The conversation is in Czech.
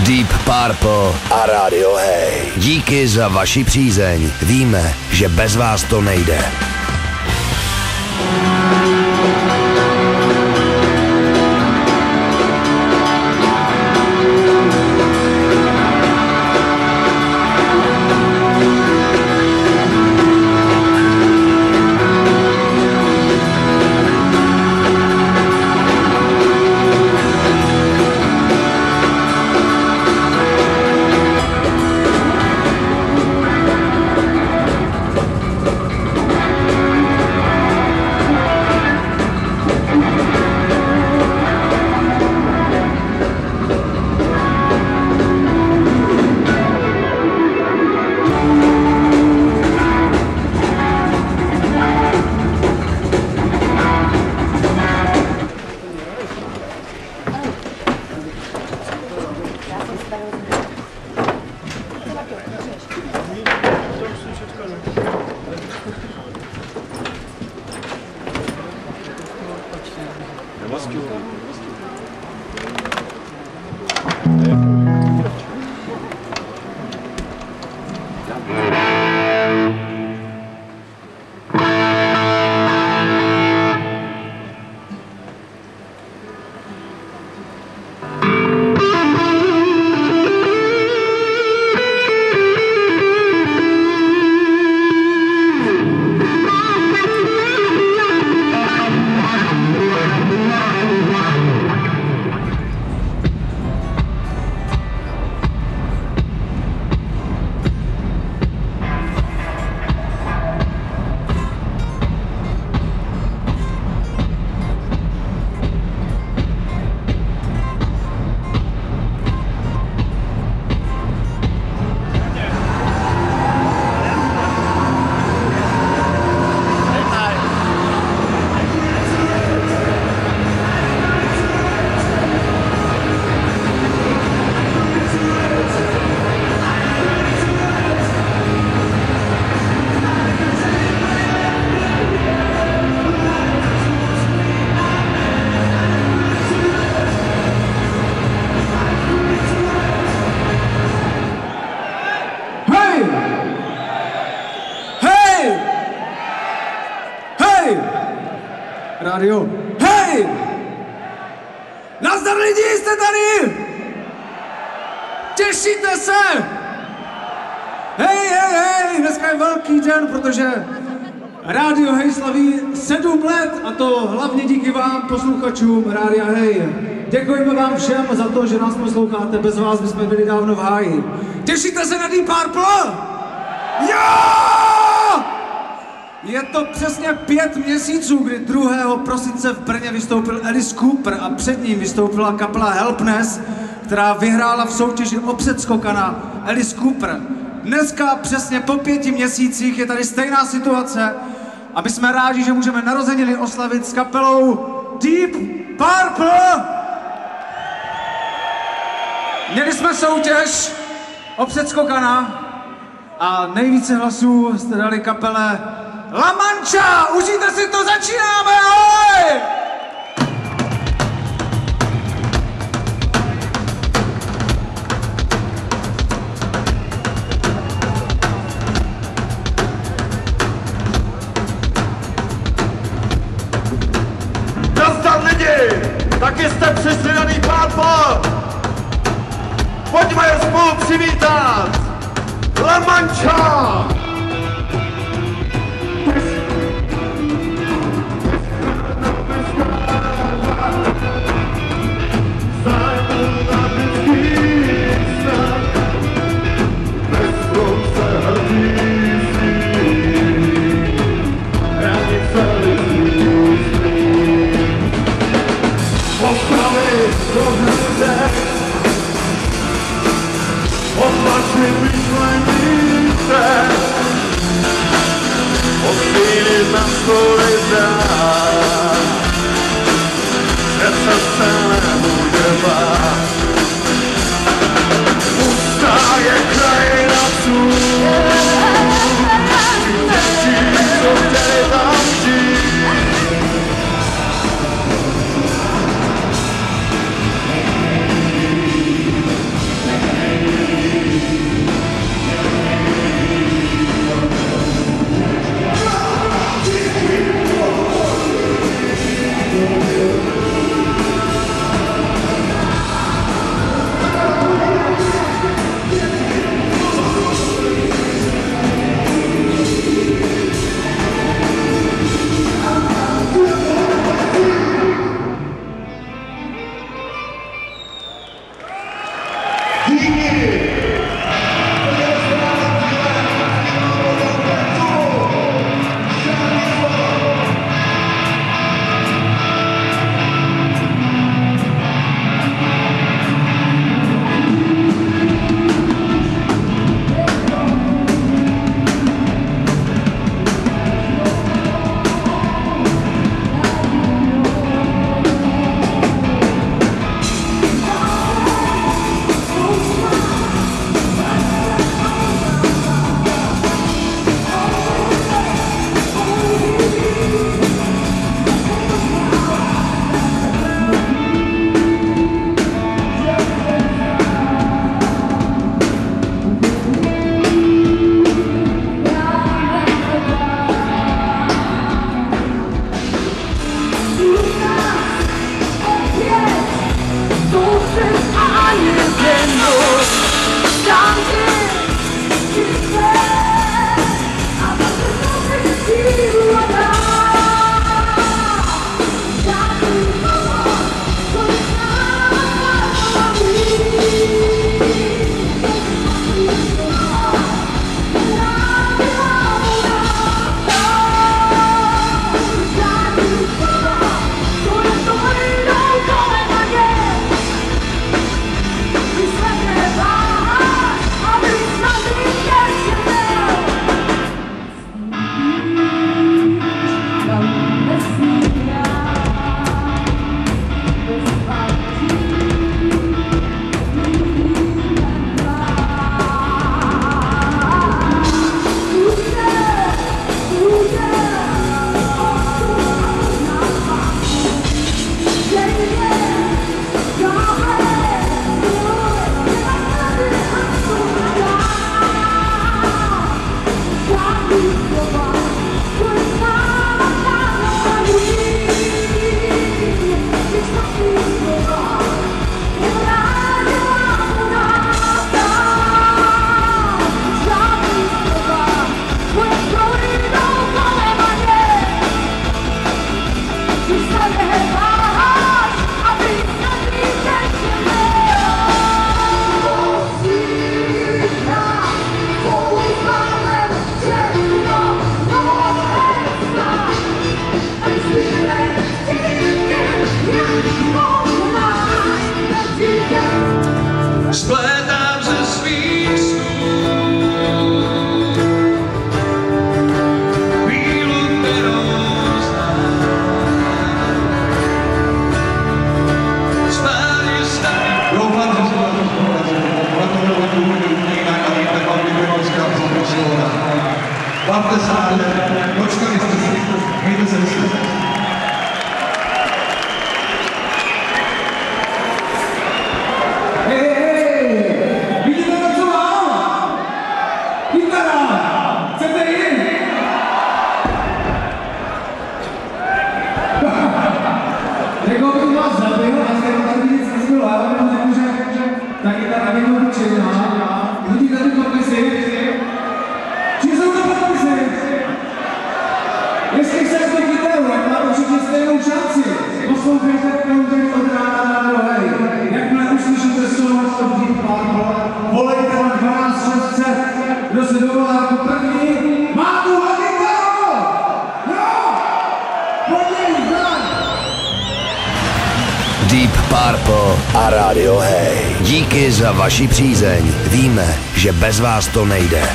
Deep Purple a Radio Hey. Díky za vaši přízeň. Víme, že bez vás to nejde. rádio. Hej! Nazdar lidi, jste tady? Těšíte se? Hej, hej, hej, dneska je velký den, protože Rádio Hej slaví 7 let a to hlavně díky vám, posluchačům Rádia Hej. Děkujeme vám všem za to, že nás posloucháte, bez vás bychom byli dávno v háji. Těšíte se na Deep Purple? Jo! Je to přesně 5 měsíců, kdy 2. prosince v Brně vystoupil Alice Cooper a před ním vystoupila kapela Helpless, která vyhrála v soutěži o předskokana Alice Cooper. Dneska přesně po 5 měsících je tady stejná situace a my jsme rádi, že můžeme narozeniny oslavit s kapelou Deep Purple. Měli jsme soutěž o předskokana a nejvíce hlasů jste dali kapele La Mancha. Užijte si to, začínáme, ahoj! Nazdar lidi! Taky jste přišli na Deep Purple! Pojďme je spolu přivítat! La Mancha! máte se rádi, počkali jste si, mějte se hezky. Vidíte to, co mám? Kytara! Chcete jít? Řekl bych vás zabil, a tady nic nezbylo, ale vám řeknu, že ta kytara není obyčejná. Vidíte ty podpisy? Či jsou to podpisy? Jestli se to kytaru, tak má určitě stejnou šanci. Poslouchejte Content od Rádia Hej. Jakmile uslyšíte slovo od Deep Purple, volejte na 12600. Kdo se dovolá jako první, má tuhle kytaru! Jo! Pojď jdem! Deep Purple a Radio Hej. Díky za vaši přízeň. Víme, že bez vás to nejde.